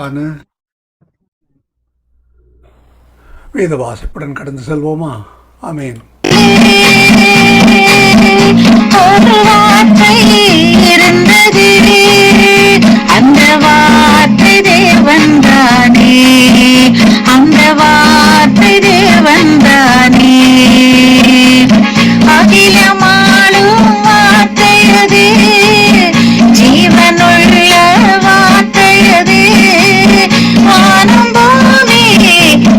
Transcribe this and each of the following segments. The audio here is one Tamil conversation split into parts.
ஆன வேத வாசிப்புடன் கடந்து செல்வோமா? ஆமேன். ஒரு வார்த்தை இருந்தது, அந்த வார்த்தை தேவன் தானே, அந்த வார்த்தை தேவன் தானே. அகிலமாளும் வார்த்தை அது, ஜீவனுள்ள வார்த்தை அது. வானம் பூமி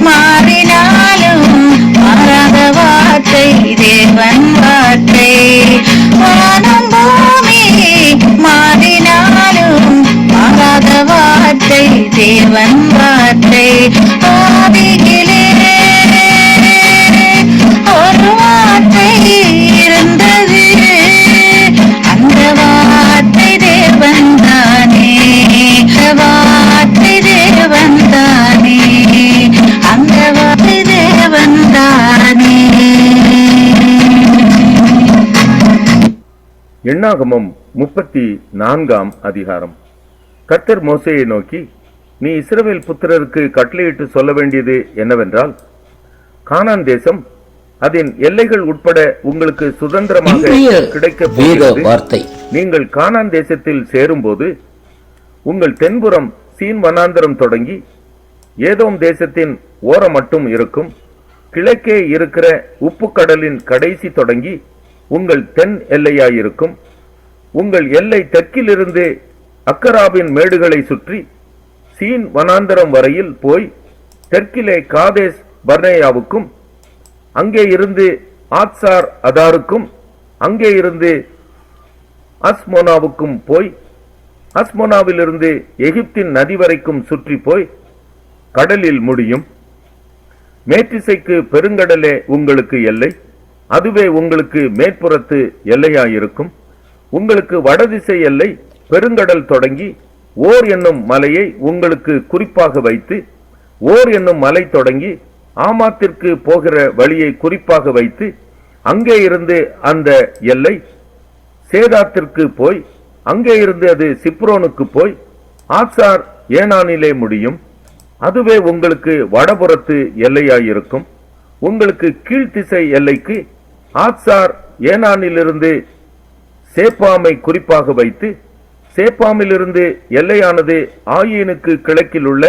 மாறினாலும் மாறாத வார்த்தை தேவன் வார்த்தை. வானம் பூமி மாறினாலும் மாறாத வார்த்தை தேவன் வார்த்தை. ஆதியிலே ஒரு வார்த்தை இருந்தது, அந்த வார்த்தை தேவன் தானே, வார்த்தை தேவன் தானே, அந்த வார்த்தை தேவன் தானே. எண்ணாகமம் 34 அதிகாரம். கர்த்தர் மோசேயை நோக்கி, நீ இஸ்ரவேல் புத்திரருக்கு கட்டளையிட்டு சொல்ல வேண்டியது என்னவென்றால், கானான் தேசம் அதன் எல்லைகள் உட்பட உங்களுக்கு சுதந்திரமாக கிடைக்கப் போகிறது. நீங்கள் கானான் தேசத்தில் சேரும்போது உங்கள் தென்புறம் சீன் வனாந்தரம் தொடங்கி ஏதோம் தேசத்தின் ஓரம் மட்டும் இருக்கும். கிழக்கே இருக்கிற உப்பு கடலின் கடைசி தொடங்கி உங்கள் தென் எல்லையாயிருக்கும். உங்கள் எல்லை தெற்கிலிருந்து அக்கராபின் மேடுகளை சுற்றி சீன் வனாந்தரம் வரையில் போய் தெற்கிலே காதேஸ் பர்னேயாவுக்கும், அங்கே இருந்து ஆத்சார் அதாருக்கும், அங்கே இருந்து அஸ்மோனாவுக்கும் போய் அஸ்மோனாவிலிருந்து எகிப்தின் நதி வரைக்கும் சுற்றி போய் கடலில் முடியும். மேற்றிசைக்கு பெருங்கடலே உங்களுக்கு எல்லை, அதுவே உங்களுக்கு மேற்புறத்து எல்லையாயிருக்கும். உங்களுக்கு வடதிசை எல்லை பெருங்கடல் தொடங்கி ஓர் என்னும் மலையை உங்களுக்கு குறிப்பாக வைத்து, ஓர் என்னும் மலை தொடங்கி ஆமாத்திற்கு போகிற வழியை குறிப்பாக வைத்து, அங்கே இருந்து அந்த எல்லை சேதாத்திற்கு போய், அங்கே இருந்து அது சிப்ரோனுக்கு போய் ஆத்சார் ஏனானிலே முடியும். அதுவே உங்களுக்கு வடபுறத்து எல்லையாயிருக்கும். உங்களுக்கு கீழ்த்திசை எல்லைக்கு ஆத்சார் ஏனானிலிருந்து சேப்பாமை குறிப்பாக வைத்து, சேப்பாமிலிருந்து எல்லையானது ஆயீனுக்கு கிழக்கில் உள்ள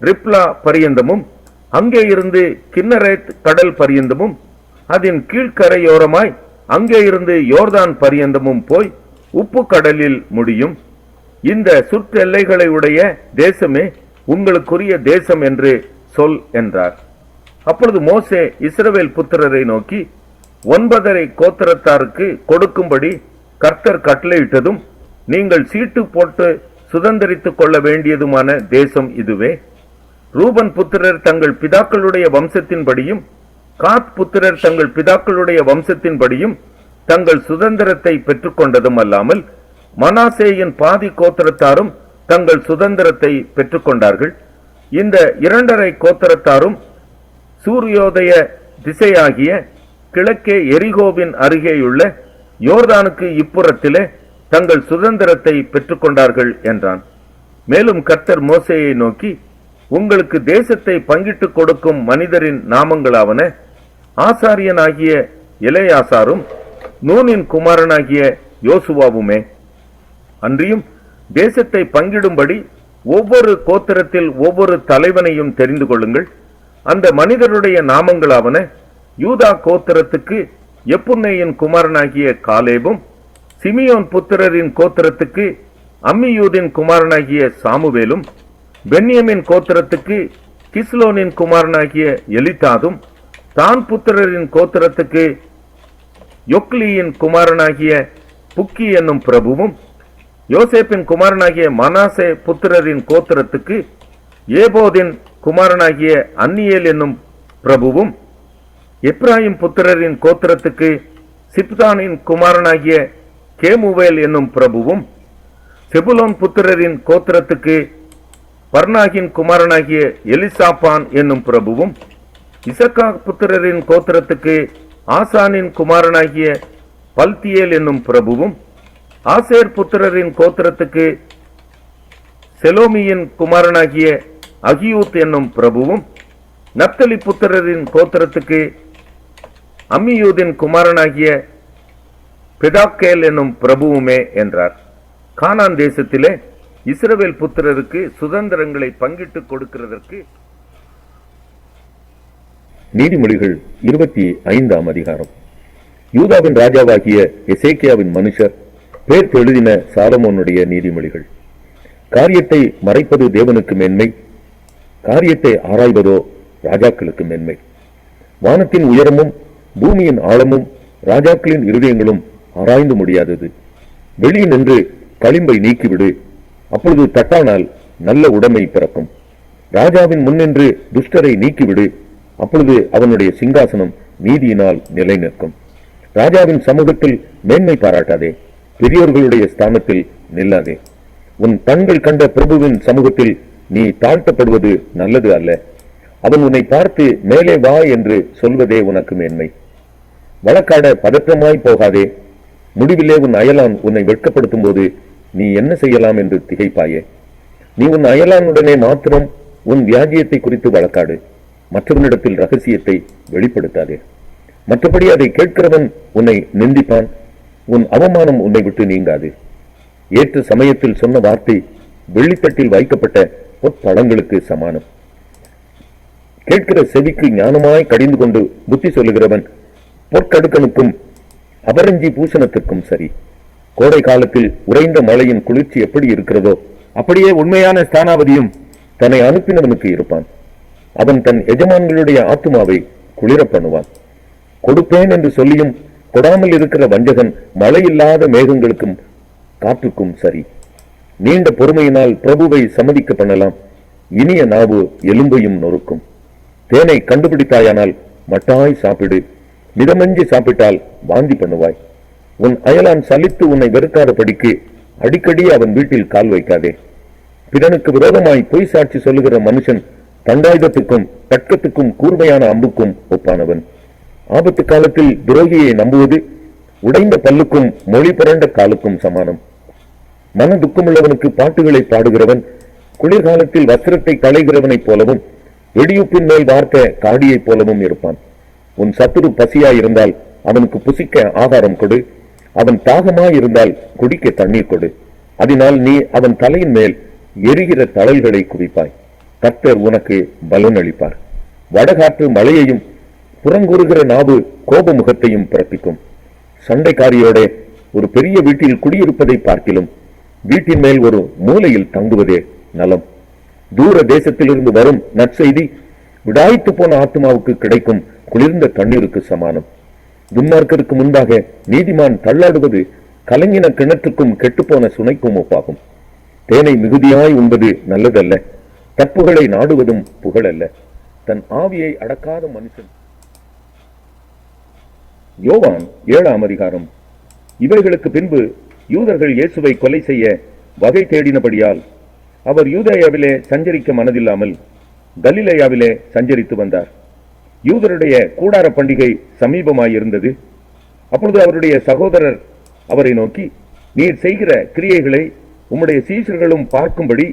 ரிப்லா பரியந்தமும், அங்கே இருந்து கின்னரேத் கடல் பரியந்தமும், அதன் கீழ்கரையோரமாய் அங்கே இருந்து யோர்தான் பரியந்தமும் போய் உப்பு கடலில் முடியும். இந்த சுற்றெல்லைகளை உடைய தேசமே உங்களுக்குரிய தேசம் என்று சொல் என்றார். அப்பொழுது மோசே இஸ்ரவேல் புத்திரரை நோக்கி, 9 கோத்திரத்தாருக்கு கொடுக்கும்படி கர்த்தர் கட்டளையிட்டதும் நீங்கள் சீட்டு போட்டு சுதந்திரித்துக் கொள்ள வேண்டியதுமான தேசம் இதுவே. ரூபன் புத்திரர் தங்கள் பிதாக்களுடைய வம்சத்தின்படியும், காத் புத்திரர் தங்கள் பிதாக்களுடைய வம்சத்தின்படியும் தங்கள் சுதந்திரத்தை பெற்றுக்கொண்டதும் அல்லாமல், மனாசேயின் பாதி கோத்திரத்தாரும் தங்கள் சுதந்திரத்தை பெற்றுக்கொண்டார்கள். இந்த 2.5 கோத்திரத்தாரும் சூரியோதய திசையாகிய கிழக்கே எரிகோவின் அருகேயுள்ள யோர்தானுக்கு இப்புறத்திலே தங்கள் சுதந்திரத்தை பெற்றுக்கொண்டார்கள் என்றான். மேலும் கர்த்தர் மோசேயை நோக்கி, உங்களுக்கு தேசத்தை பங்கிட்டு கொடுக்கும் மனிதரின் நாமங்களாவன ஆசாரியனாகிய எலெயாசாரும் நூனின் குமாரனாகிய யோசுவாவுமே. அன்றியும் தேசத்தை பங்கிடும்படி ஒவ்வொரு கோத்திரத்தில் ஒவ்வொரு தலைவனையும் தெரிந்து கொள்ளுங்கள். அந்த மனிதருடைய நாமங்களாவன, யூதா கோத்திரத்துக்கு எப்புன்னேயின் குமாரனாகிய காலேபும், சிமியோன் புத்திரரின் கோத்திரத்துக்கு அம்மியூதின் குமாரனாகிய சாமுவேலும், பென்யமின் கோத்திரத்துக்கு கிஸ்லோனின் குமாரனாகிய எலிதாதும், தான் புத்திரரின் கோத்திரத்துக்கு யொக்லியின் குமாரனாகிய புக்கி என்னும் பிரபுவும், யோசேப்பின் குமாரனாகிய மனாசே புத்திரரின் கோத்திரத்துக்கு ஏபோதின் குமாரனாகிய அன்னியேல் என்னும் பிரபுவும், எப்ராயிம் புத்திரரின் கோத்திரத்துக்கு சிப்தானின் குமாரனாகிய கேமுவேல் என்னும் பிரபுவும், செபுலோன் புத்திரரின் கோத்திரத்துக்கு பர்னாகின் குமாரனாகிய எலிசாப்பான் என்னும் பிரபுவும், இசக்கா புத்திரரின் கோத்திரத்துக்கு ஆசானின் குமாரனாகிய பல்தியேல் என்னும் பிரபுவும், ஆசேர் புத்திரரின் கோத்திரத்துக்கு செலோமியின் குமாரனாகிய அகியூத் என்னும் பிரபுவும், நப்தலி புத்திரரின் கோத்திரத்துக்கு அம்மியூதின் குமாரனாகிய பெதாக்கேல் என்னும் பிரபுவுமே என்றார். கானான் தேசத்திலே இஸ்ரவேல் புத்திரருக்கு சுதந்திரங்களை பங்கிட்டுக் கொடுக்கிறதற்கு நீதிமொழிகள் 25ஆம் அதிகாரம். யூதாவின் ராஜாவாகிய எசேக்கியாவின் மனுஷர் பேர் எழுதின சாலமோனுடைய நீதிமொழிகள். காரியத்தை மறைப்பது தேவனுக்கு மேன்மை, காரியத்தை ஆராய்வதோ ராஜாக்களுக்கு மேன்மை. வானத்தின் உயரமும் பூமியின் ஆழமும் ராஜாக்களின் இருதயங்களும் ஆராய்ந்து முடியாதது. வெளியே நின்று களிம்பை நீக்கிவிடு, அப்பொழுது தட்டானால் நல்ல உடைமை பிறக்கும். ராஜாவின் முன்னின்று துஷ்டரை நீக்கிவிடு, அப்பொழுது அவனுடைய சிங்காசனம் நீதியினால் நிலை நிற்கும். ராஜாவின் சமூகத்தில் மேன்மை பாராட்டாதே, பெரியோர்களுடைய ஸ்தானத்தில் நில்லாதே. உன் கண்கள் கண்ட பிரபுவின் சமூகத்தில் நீ தாழ்த்தப்படுவது நல்லது அல்ல. அவன் உன்னை பார்த்து மேலே வா என்று சொல்வதே உனக்கு மேன்மை. வழக்காட பதற்றமாய் போகாதே. முடிவிலே உன் அயலான் உன்னை வெட்கப்படுத்தும் போது நீ என்ன செய்யலாம் என்று திகைப்பாயே. நீ உன் அயலானுடனே மாத்திரம் உன் வியாஜியத்தை குறித்து வழக்காடு, மற்றவனிடத்தில் ரகசியத்தை வெளிப்படுத்தாதே. மற்றபடி அதை கேட்கிறவன் உன்னை நிந்திப்பான், உன் அவமானம் உன்னை விட்டு நீங்காது. ஏற்ற சமயத்தில் சொன்ன வார்த்தை வெள்ளித்தட்டில் வைக்கப்பட்ட பொற்பழங்களுக்கு சமானம். கேட்கிற செவிக்கு ஞானமாய் கடிந்து கொண்டு புத்தி சொல்லுகிறவன் பொற்கடுக்கனுக்கும் அபரஞ்சி பூஷணத்திற்கும் சரி. கோடை காலத்தில் உறைந்த மழையின் குளிர்ச்சி எப்படி இருக்கிறதோ அப்படியே உண்மையான ஸ்தானாபதியும் தன்னை அனுப்பினவனுக்கு இருப்பான். அவன் தன் எஜமான்களுடைய ஆத்துமாவை குளிர பண்ணுவான். கொடுப்பேன் என்று சொல்லியும் கொடாமல் இருக்கிற வஞ்சகன் மழையில்லாத மேகங்களுக்கும் காற்றுக்கும் சரி. நீண்ட பொறுமையினால் பிரபுவை சம்மதிக்க பண்ணலாம். இனிய நாவு எலும்பையும் நொறுக்கும். தேனை கண்டுபிடித்தாயானால் மட்டாய் சாப்பிடு, மிதமஞ்சி சாப்பிட்டால் வாந்தி பண்ணுவாய். உன் அயலான் சலித்து உன்னை வெறுக்காத படிக்கு அடிக்கடி அவன் வீட்டில் கால் வைக்காதே. பிறனுக்கு விரோதமாய் பொய் சாட்சி சொல்லுகிற மனுஷன் தண்டாயுதத்துக்கும் கட்கத்துக்கும் கூர்மையான அம்புக்கும் ஒப்பானவன். ஆபத்து காலத்தில் துரோகியை நம்புவது உடைந்த பல்லுக்கும் மொழி புரண்ட காலுக்கும் சமானம். மன துக்கமுள்ளவனுக்கு பாட்டுகளை பாடுகிறவன் குளிர்காலத்தில் வஸ்திரத்தை களைகிறவனைப் போலவும் வெடியுப்பின் மேல் வார்த்த காடியைப் போலவும் இருப்பான். உன் சத்துரு பசியாயிருந்தால் அவனுக்கு புசிக்க ஆகாரம் கொடு, அவன் தாகமாயிருந்தால் குடிக்க தண்ணீர் கொடு. அதனால் நீ அவன் தலையின் மேல் எரிகிற தழல்களை குவிப்பாய். கர்த்தர் உனக்கு பலன் அளிப்பார். வடகாற்று மழையையும் புறங்கூறுகிற நாவு கோபமுகத்தையும் பிறப்பிக்கும். சண்டைக்காரியோட ஒரு பெரிய வீட்டில் குடியிருப்பதை பார்க்கிலும் வீட்டின் மேல் ஒரு மூலையில் தங்குவதே நலம். தூர தேசத்திலிருந்து வரும் நற்செய்தி விடாய்த்து போன ஆத்மாவுக்கு கிடைக்கும் குளிர்ந்த தண்ணீருக்கு சமானம். துன்மார்க்கருக்கு முன்பாக நீதிமான் தள்ளாடுவது கலங்கின கிணற்றுக்கும் கெட்டுப்போன சுனைக்கும் ஒப்பாகும். தேனை மிகுதியாய் உண்பது நல்லதல்ல, தப்புகளை நாடுவதும் புகழல்ல. தன் ஆவியை அடக்காத மனுஷன். யோவான் 7ஆம் அதிகாரம். இவைகளுக்கு பின்பு யூதர்கள் இயேசுவை கொலை செய்ய வகை தேடினபடியால் அவர் யூதேயாவிலே சஞ்சரிக்க மனதில்லாமல் கலிலேயாவிலே சஞ்சரித்து வந்தார். யூதருடைய கூடார பண்டிகை சமீபமாயிருந்தது. அப்பொழுது அவருடைய சகோதரர் அவரை நோக்கி, நீர் செய்கிற கிரியைகளை உம்முடைய சீஷர்களும் பார்க்கும்படி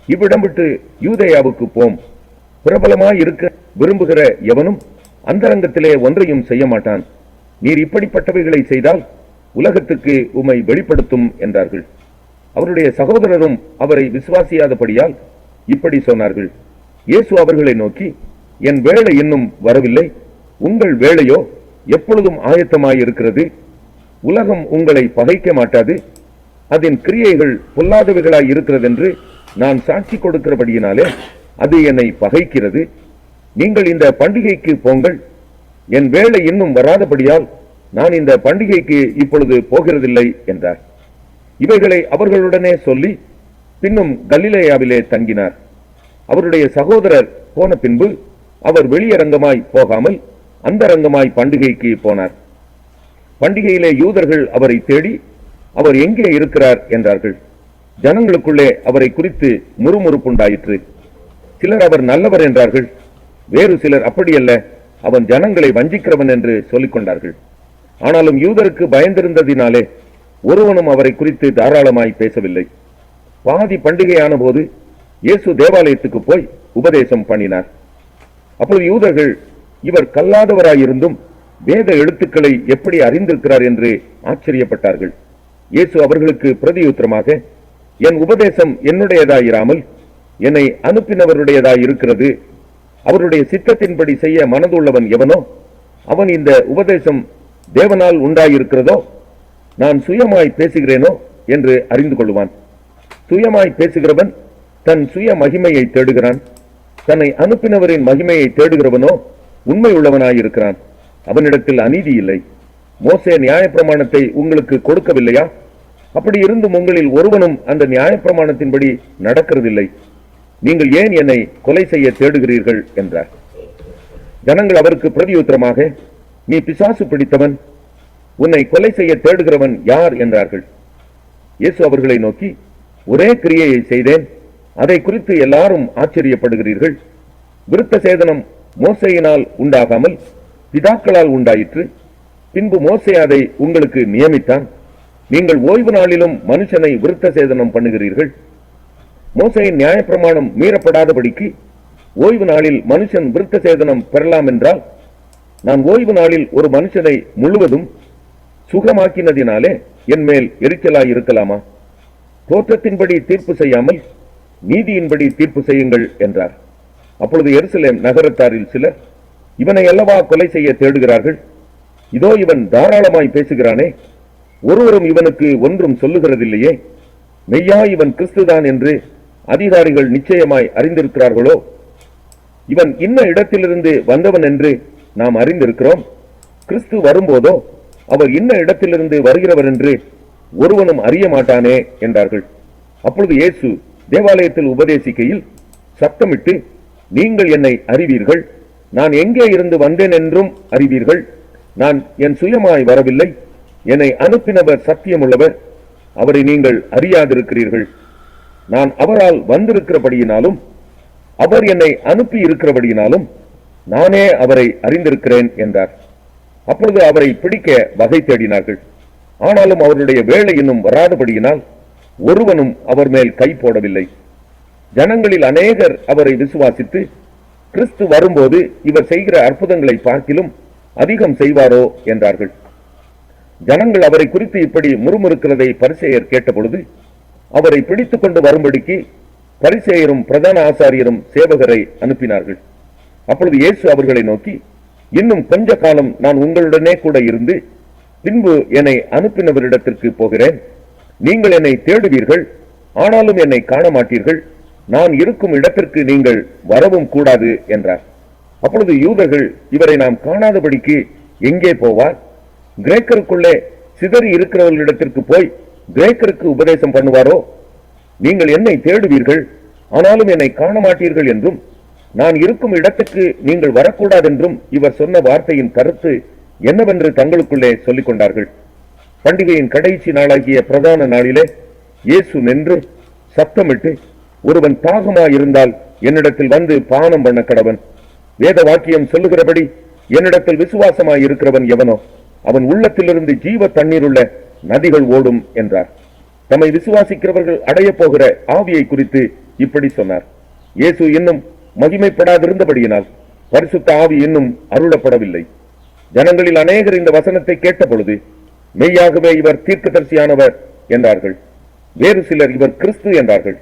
இவ்விடம் விட்டு யூதேயாவுக்கு போம். பிரபலமாய் இருக்க விரும்புகிற எவனும் அந்தரங்கத்திலே ஒன்றையும் செய்ய மாட்டான். நீர் இப்படிப்பட்டவைகளை செய்தால் உலகத்துக்கு உம்மை வெளிப்படுத்தும் என்றார்கள். அவருடைய சகோதரரும் அவரை விசுவாசியாதபடியால் இப்படி சொன்னார்கள். இயேசு அவர்களை நோக்கி, என் வேளை இன்னும் வரவில்லை, உங்கள் வேளையோ எப்பொழுதும் ஆயத்தமாயிருக்கிறது. உலகம் உங்களை பகைக்க மாட்டாது, அதன் கிரியைகள் பொல்லாதவைகளாய் இருக்கிறதென்று நான் சாட்சி கொடுக்கிறபடியினாலே அது என்னை பகைக்கிறது. நீங்கள் இந்த பண்டிகைக்கு போங்கள். என் வேளை இன்னும் வராதபடியால் நான் இந்த பண்டிகைக்கு இப்பொழுது போகிறதில்லை என்றார். இவைகளை அவர்களுடனே சொல்லி பின்னும் கலிலேயாவிலே தங்கினார். அவருடைய சகோதரர் போன பின்பு அவர் வெளியரங்கமாய் போகாமல் அந்தரங்கமாய் பண்டிகைக்கு போனார். பண்டிகையிலே யூதர்கள் அவரை தேடி அவர் எங்கே இருக்கிறார் என்றார்கள். ஜனங்களுக்குள்ளே அவரை குறித்து முறுமுறுப்புண்டாயிற்று. சிலர் அவர் நல்லவர் என்றார்கள், வேறு சிலர் அப்படியல்ல, அவன் ஜனங்களை வஞ்சிக்கிறவன் என்று சொல்லிக் கொண்டார்கள். ஆனாலும் யூதருக்கு பயந்திருந்ததினாலே ஒருவனும் அவரை குறித்து தாராளமாய் பேசவில்லை. பாதி பண்டிகையான போது இயேசு தேவாலயத்துக்கு போய் உபதேசம் பண்ணினார். அப்பொழுது யூதர்கள் இவர் கல்லாதவராயிருந்தும் வேத எழுத்துக்களை எப்படி அறிந்திருக்கிறார் என்று ஆச்சரியப்பட்டார்கள். இயேசு அவர்களுக்கு பிரதியுத்தரமாக, என் உபதேசம் என்னுடையதாயிராமல் என்னை அனுப்பினவருடையதாயிருக்கிறது. அவருடைய சித்தத்தின்படி செய்ய மனதுள்ளவன் எவனோ அவன் இந்த உபதேசம் தேவனால் உண்டாயிருக்கிறதோ நான் சுயமாய் பேசுகிறேனோ என்று அறிந்து கொள்வான். சுயமாய் பேசுகிறவன் தன் சுய மகிமையை தேடுகிறான். தன்னை அனுப்பினவரின் மகிமையை தேடுகிறவனோ உண்மை உள்ளவனாயிருக்கிறான். அவனிடத்தில் அநீதி இல்லை. மோசே நியாயப்பிரமாணத்தை உங்களுக்கு கொடுக்கவில்லையா? அப்படி இருந்தும் உங்களில் ஒருவனும் அந்த நியாயப்பிரமாணத்தின்படி நடக்கிறதில்லை. நீங்கள் ஏன் என்னை கொலை செய்ய தேடுகிறீர்கள் என்றார். ஜனங்கள் அவருக்கு பிரதியுத்தரமாக, நீ பிசாசு பிடித்தவன், உன்னை கொலை செய்ய தேடுகிறவன் யார் என்றார்கள். இயேசு அவர்களை நோக்கி, ஒரே கிரியையை செய்தேன், அதை குறித்து எல்லாரும் ஆச்சரியப்படுகிறீர்கள். விருத்த சேதனம் மோசேயினால் உண்டாகாமல் பிதாக்களால் உண்டாயிற்று. பின்பு மோசே அதை உங்களுக்கு நியமித்தான். நீங்கள் ஓய்வு நாளிலும் மனுஷனை விருத்த சேதனம் பண்ணுகிறீர்கள். மோசேயின் நியாயப்பிரமாணம் மீறப்படாதபடிக்கு ஓய்வு நாளில் மனுஷன் விருத்த சேதனம் பெறலாம் என்றால், நான் ஓய்வு நாளில் ஒரு மனுஷனை முழுவதும் சுகமாக்கினதினாலே என் மேல் எரிச்சலாய் இருக்கலாமா? தோற்றத்தின்படி தீர்ப்பு செய்யாமல் நீதியின்படி தீர்ப்பு செய்யுங்கள் என்றார். அப்பொழுது எருசலேம் நகரத்தாரில் சிலர், இவனை அல்லவா கொலை செய்ய தேடுகிறார்கள்? இதோ இவன் தாராளமாய் பேசுகிறானே, ஒருவரும் இவனுக்கு ஒன்றும் சொல்லுகிறதில்லையே. மெய்யா இவன் கிறிஸ்துதான் என்று அதிகாரிகள் நிச்சயமாய் அறிந்திருக்கிறார்களோ? இவன் இன்ன இடத்திலிருந்து வந்தவன் என்று நாம் அறிந்திருக்கிறோம். கிறிஸ்து வரும்போதோ அவர் இன்ன இடத்திலிருந்து வருகிறவர் என்று ஒருவனும் அறிய மாட்டானே என்றார்கள். அப்பொழுது இயேசு தேவாலயத்தில் உபதேசிக்கையில் சத்தமிட்டு, நீங்கள் என்னை அறிவீர்கள், நான் எங்கே இருந்து வந்தேன் என்றும் அறிவீர்கள். நான் என் சுயமாய் வரவில்லை, என்னை அனுப்பினவர் சத்தியமுள்ளவர், அவரை நீங்கள் அறியாதிருக்கிறீர்கள். நான் அவரால் வந்திருக்கிறபடியினாலும் அவர் என்னை அனுப்பி இருக்கிறபடியினாலும் நானே அவரை அறிந்திருக்கிறேன் என்றார். அப்பொழுது அவரை பிடிக்க வகை தேடினார்கள். ஆனாலும் அவருடைய வேலை இன்னும் வராதபடியினால் ஒருவனும் அவர் மேல் கை போடவில்லை. ஜனங்களில் அநேகர் அவரை விசுவாசித்து, கிறிஸ்து வரும்போது இவர் செய்கிற அற்புதங்களை பார்க்கிலும் அதிகம் செய்வாரோ என்றார்கள். ஜனங்கள் அவரை குறித்து இப்படி முறுமுறுக்கிறதை பரிசேயர் கேட்டபொழுது அவரை பிடித்துக் கொண்டு வரும்படிக்கு பரிசேயரும் பிரதான ஆசாரியரும் சேவகரை அனுப்பினார்கள். அப்பொழுது இயேசு அவர்களை நோக்கி, இன்னும் கொஞ்ச காலம் நான் உங்களுடனே கூட இருந்து பின்பு என்னை அனுப்பினவரிடத்திற்கு போகிறேன். நீங்கள் என்னை தேடுவீர்கள், ஆனாலும் என்னை காண மாட்டீர்கள். நான் இருக்கும் இடத்திற்கு நீங்கள் வரவும் கூடாது என்றார். அப்பொழுது யூதர்கள், இவரை நாம் காணாதபடிக்கு எங்கே போவார்? கிரேக்கருக்குள்ளே சிதறி இருக்கிறவர்களிடத்திற்கு போய் கிரேக்கருக்கு உபதேசம் பண்ணுவாரோ? நீங்கள் என்னை தேடுவீர்கள், ஆனாலும் என்னை காண மாட்டீர்கள் என்றும், நான் இருக்கும் இடத்துக்கு நீங்கள் வரக்கூடாதென்றும் இவர் சொன்ன வார்த்தையின் கருத்து என்னவென்று தங்களுக்குள்ளே சொல்லிக் கொண்டார்கள். பண்டிகையின் கடைசி நாளாகிய பிரதான நாளிலே இயேசு நின்று சத்தமிட்டு, ஒருவன் தாகமாயிருந்தால் என்னிடத்தில் வந்து பானம் பண்ண கடவன். வேத வாக்கியம் சொல்லுகிறபடி என்னிடத்தில் விசுவாசமாய் இருக்கிறவன் எவனோ அவன் உள்ளத்திலிருந்து ஜீவ தண்ணீர் உள்ள நதிகள் ஓடும் என்றார். தம்மை விசுவாசிக்கிறவர்கள் அடைய போகிற ஆவியை குறித்து இப்படி சொன்னார். இயேசு இன்னும் மகிமைப்படாதிருந்தபடியினால் பரிசுத்த ஆவி இன்னும் அருளப்படவில்லை. ஜனங்களில் அநேகர் இந்த வசனத்தை கேட்ட பொழுது, மெய்யாகவே இவர் தீர்க்கதரிசியானவர் என்றார்கள். வேறு சிலர் இவர் கிறிஸ்து என்றார்கள்.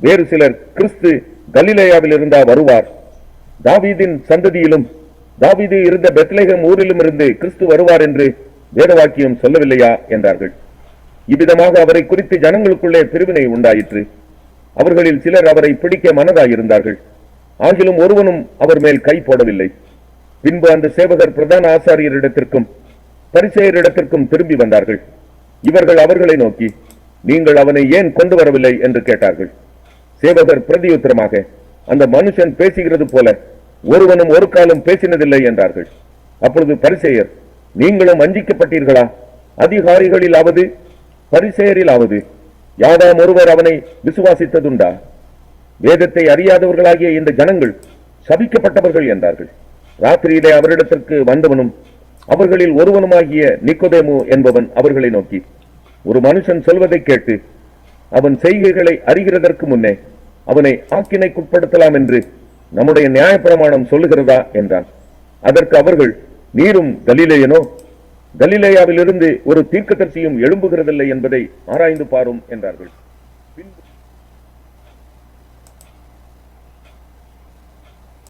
வேறு சிலர், கிறிஸ்து கலிலேயாவில் இருந்தா வருவார், தாவீதின் சந்ததியிலும் தாவீது இருந்த பெத்லெகேம் ஊரிலும் இருந்து கிறிஸ்து வருவார் என்று வேதவாக்கியம் சொல்லவில்லையா என்றார்கள். இவ்விதமாக அவரை குறித்து ஜனங்களுக்குள்ளே பிரிவினை உண்டாயிற்று. அவர்களில் சிலர் அவரை பிடிக்க மனதாயிருந்தார்கள். ஆகிலும் ஒருவனும் அவர் மேல் கை போடவில்லை. பின்பு அந்த சேவகர் பிரதான ஆசாரியரிடத்திற்கும் பரிசேயரிடத்திற்கும் திரும்பி வந்தார்கள். இவர்கள் அவர்களை நோக்கி, நீங்கள் அவனை ஏன் கொண்டு வரவில்லை என்று கேட்டார்கள். சேவகர் பிரதியுத்தரமாக, அந்த மனுஷன் பேசுகிறது போல ஒருவனும் ஒரு காலம் பேசினதில்லை என்றார்கள். அப்பொழுது பரிசேயர், நீங்களும் வஞ்சிக்கப்பட்டீர்களா? அதிகாரிகளிலாவது பரிசேயரிலாவது யாதாம் ஒருவர் அவனை விசுவாசித்ததுண்டா? வேதத்தை அறியாதவர்களாகிய இந்த ஜனங்கள் சபிக்கப்பட்டவர்கள் என்றார்கள். ராத்திரியிலே அவரிடத்திற்கு வந்தவனும் அவர்களில் ஒருவனுமாகிய நிக்கோதேமு என்பவன் அவர்களை நோக்கி, ஒரு மனுஷன் சொல்வதை கேட்டு அவன் செய்கைகளை அறிகிறதற்கு முன்னே அவனை ஆக்கினைக்குட்படுத்தலாம் என்று நம்முடைய நியாயப்பிரமாணம் சொல்லுகிறதா என்றான். அதற்கு அவர்கள், நீரும் கலிலேயனோ? கலிலேயாவிலிருந்து ஒரு தீர்க்கதரிசியும் எழும்புகிறதில்லை என்பதை ஆராய்ந்து பாரும் என்றார்கள்.